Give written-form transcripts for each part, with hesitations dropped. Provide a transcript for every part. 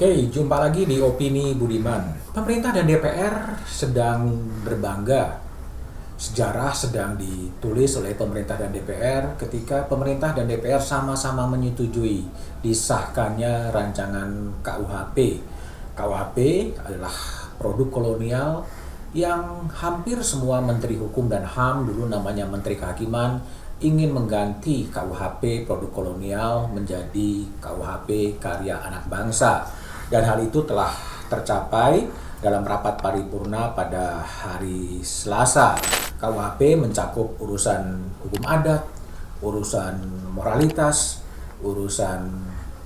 Oke, jumpa lagi di Opini Budiman. Pemerintah dan DPR sedang berbangga. Sejarah sedang ditulis oleh pemerintah dan DPR ketika pemerintah dan DPR sama-sama menyetujui disahkannya rancangan KUHP. KUHP adalah produk kolonial yang hampir semua Menteri Hukum dan HAM, dulu namanya Menteri Kehakiman, ingin mengganti KUHP produk kolonial menjadi KUHP karya anak bangsa. Dan hal itu telah tercapai dalam rapat paripurna pada hari Selasa. KUHP mencakup urusan hukum adat, urusan moralitas, urusan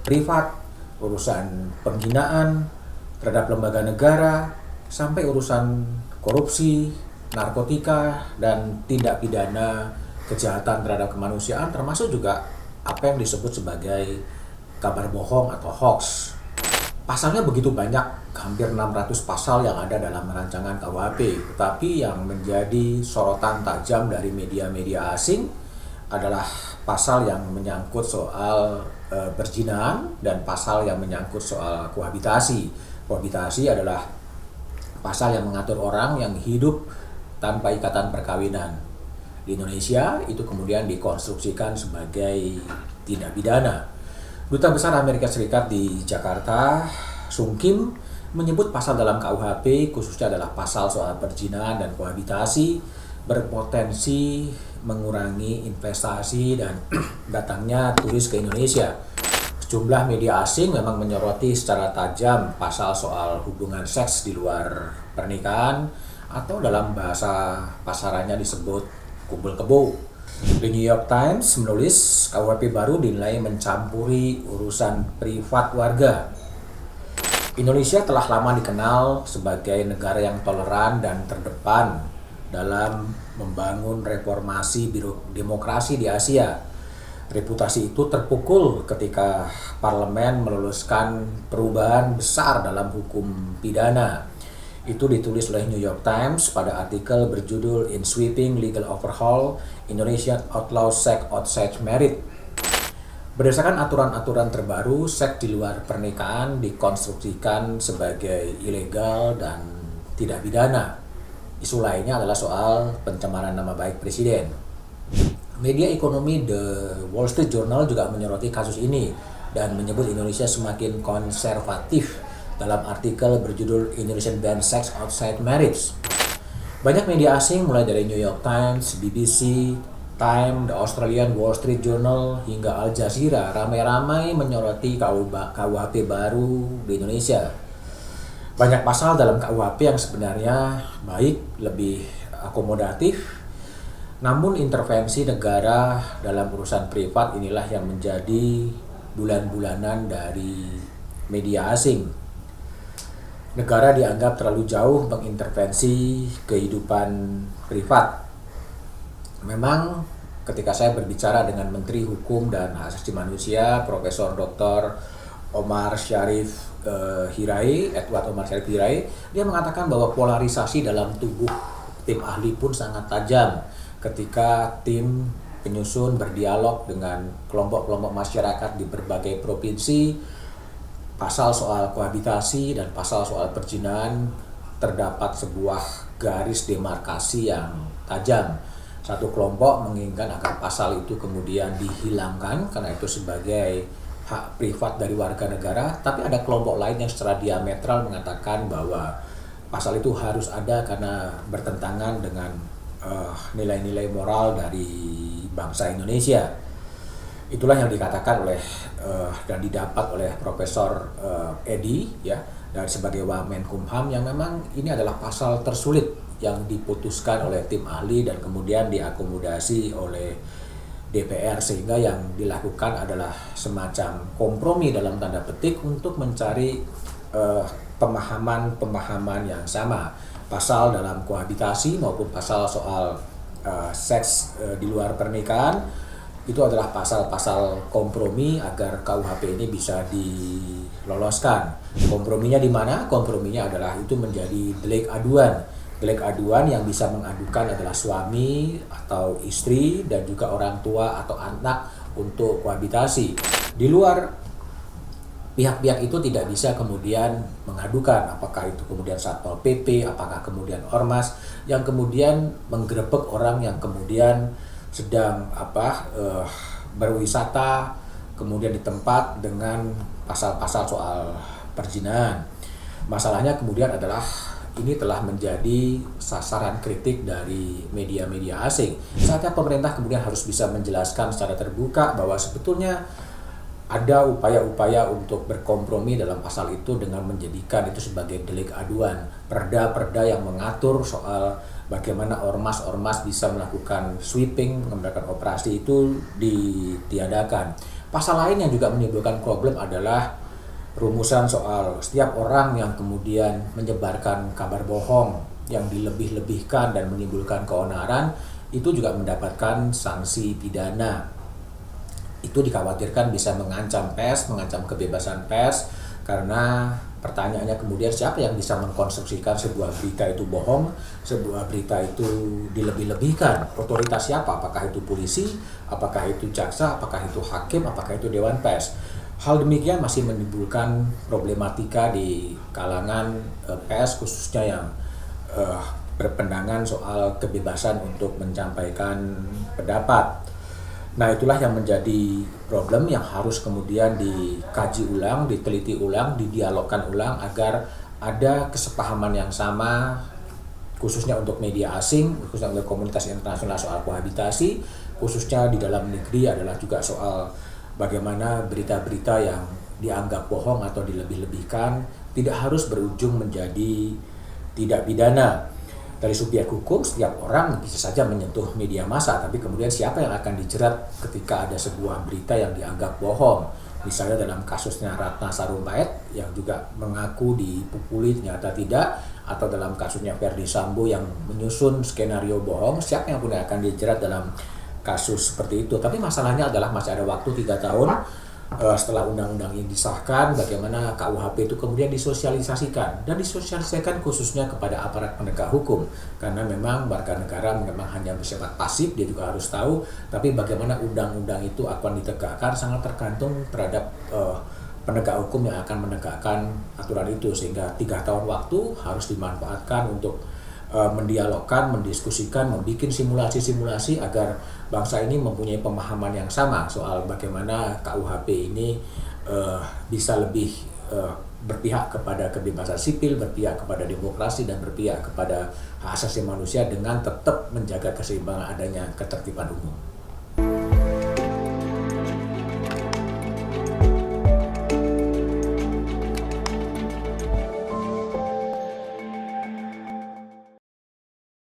privat, urusan penghinaan terhadap lembaga negara, sampai urusan korupsi, narkotika, dan tindak pidana kejahatan terhadap kemanusiaan, termasuk juga apa yang disebut sebagai kabar bohong atau hoax. Pasalnya begitu banyak, hampir 600 pasal yang ada dalam rancangan KUHP. Tetapi yang menjadi sorotan tajam dari media-media asing adalah pasal yang menyangkut soal perzinahan dan pasal yang menyangkut soal kohabitasi. Kohabitasi adalah pasal yang mengatur orang yang hidup tanpa ikatan perkawinan. Di Indonesia itu kemudian dikonstruksikan sebagai tindak pidana. Duta Besar Amerika Serikat di Jakarta, Sung Kim, menyebut pasal dalam KUHP khususnya adalah pasal soal perzinahan dan kohabitasi berpotensi mengurangi investasi dan datangnya turis ke Indonesia. Sejumlah media asing memang menyoroti secara tajam pasal soal hubungan seks di luar pernikahan atau dalam bahasa pasarannya disebut kumpul kebo. The New York Times menulis KUHP baru dinilai mencampuri urusan privat warga. Indonesia telah lama dikenal sebagai negara yang toleran dan terdepan dalam membangun reformasi demokrasi di Asia. Reputasi itu terpukul ketika parlemen meluluskan perubahan besar dalam hukum pidana. Itu ditulis oleh New York Times pada artikel berjudul In Sweeping Legal Overhaul, Indonesia Outlaws Sex Outside Marriage. Berdasarkan aturan-aturan terbaru, seks di luar pernikahan dikonstruksikan sebagai ilegal dan tidak pidana. Isu lainnya adalah soal pencemaran nama baik presiden. Media ekonomi The Wall Street Journal juga menyoroti kasus ini dan menyebut Indonesia semakin konservatif dalam artikel berjudul Indonesian Ban Sex Outside Marriage. Banyak media asing mulai dari New York Times, BBC, Time, The Australian Wall Street Journal, hingga Al Jazeera ramai-ramai menyoroti KUHP baru di Indonesia. Banyak pasal dalam KUHP yang sebenarnya baik, lebih akomodatif, namun intervensi negara dalam urusan privat inilah yang menjadi bulan-bulanan dari media asing. Negara dianggap terlalu jauh mengintervensi kehidupan privat. Memang ketika saya berbicara dengan Menteri Hukum dan Hak Asasi Manusia, Profesor Dr. Edward Omar Syarif Hirai, dia mengatakan bahwa polarisasi dalam tubuh tim ahli pun sangat tajam ketika tim penyusun berdialog dengan kelompok-kelompok masyarakat di berbagai provinsi. Pasal soal kohabitasi dan pasal soal perzinahan terdapat sebuah garis demarkasi yang tajam. Satu kelompok menginginkan agar pasal itu kemudian dihilangkan karena itu sebagai hak privat dari warga negara, tapi ada kelompok lain yang secara diametral mengatakan bahwa pasal itu harus ada karena bertentangan dengan nilai-nilai moral dari bangsa Indonesia. Itulah yang dikatakan oleh dan didapat oleh Profesor Edi ya, dan sebagai Wamenkumham, yang memang ini adalah pasal tersulit yang diputuskan oleh tim ahli dan kemudian diakomodasi oleh DPR, sehingga yang dilakukan adalah semacam kompromi dalam tanda petik untuk mencari pemahaman yang sama. Pasal dalam kohabitasi maupun pasal soal seks di luar pernikahan itu adalah pasal-pasal kompromi agar KUHP ini bisa diloloskan. Komprominya di mana? Komprominya adalah itu menjadi delik aduan. Delik aduan yang bisa mengadukan adalah suami atau istri dan juga orang tua atau anak untuk kohabitasi. Di luar pihak-pihak itu tidak bisa kemudian mengadukan apakah itu kemudian Satpol PP, apakah kemudian ormas yang kemudian menggerebek orang yang kemudian sedang berwisata kemudian di tempat dengan pasal-pasal soal perzinahan. Masalahnya kemudian adalah ini telah menjadi sasaran kritik dari media-media asing. Saatnya pemerintah kemudian harus bisa menjelaskan secara terbuka bahwa sebetulnya ada upaya-upaya untuk berkompromi dalam pasal itu dengan menjadikan itu sebagai delik aduan. Perda-perda yang mengatur soal bagaimana ormas-ormas bisa melakukan sweeping, melakukan operasi itu ditiadakan. Pasal lain yang juga menimbulkan problem adalah rumusan soal setiap orang yang kemudian menyebarkan kabar bohong yang dilebih-lebihkan dan menimbulkan keonaran itu juga mendapatkan sanksi pidana. Itu dikhawatirkan bisa mengancam pers, mengancam kebebasan pers, karena pertanyaannya kemudian siapa yang bisa mengkonstruksikan sebuah berita itu bohong, sebuah berita itu dilebih-lebihkan, otoritas siapa, apakah itu polisi, apakah itu jaksa, apakah itu hakim, apakah itu dewan pers. Hal demikian masih menimbulkan problematika di kalangan pers, khususnya yang berpandangan soal kebebasan untuk menyampaikan pendapat. Nah, itulah yang menjadi problem yang harus kemudian dikaji ulang, diteliti ulang, didialogkan ulang agar ada kesepahaman yang sama khususnya untuk media asing, khususnya untuk komunitas internasional soal kohabitasi, khususnya di dalam negeri adalah juga soal bagaimana berita-berita yang dianggap bohong atau dilebih-lebihkan tidak harus berujung menjadi tidak pidana. Dari subjek hukum, setiap orang bisa saja menyentuh media massa, tapi kemudian siapa yang akan dijerat ketika ada sebuah berita yang dianggap bohong? Misalnya dalam kasusnya Ratna Sarumpait yang juga mengaku dipukuli ternyata tidak, atau dalam kasusnya Verdi Sambo yang menyusun skenario bohong, siapa yang pun akan dijerat dalam kasus seperti itu. Tapi masalahnya adalah masih ada waktu 3 tahun setelah undang-undang ini disahkan, bagaimana KUHP itu kemudian disosialisasikan dan disosialisasikan khususnya kepada aparat penegak hukum, karena memang warga negara memang hanya bersifat pasif, dia juga harus tahu, tapi bagaimana undang-undang itu akan ditegakkan sangat tergantung terhadap penegak hukum yang akan menegakkan aturan itu, sehingga 3 tahun waktu harus dimanfaatkan untuk mendialogkan, mendiskusikan, membuat simulasi-simulasi agar bangsa ini mempunyai pemahaman yang sama soal bagaimana KUHP ini bisa lebih berpihak kepada kebebasan sipil, berpihak kepada demokrasi, dan berpihak kepada hak asasi manusia dengan tetap menjaga keseimbangan adanya ketertiban umum.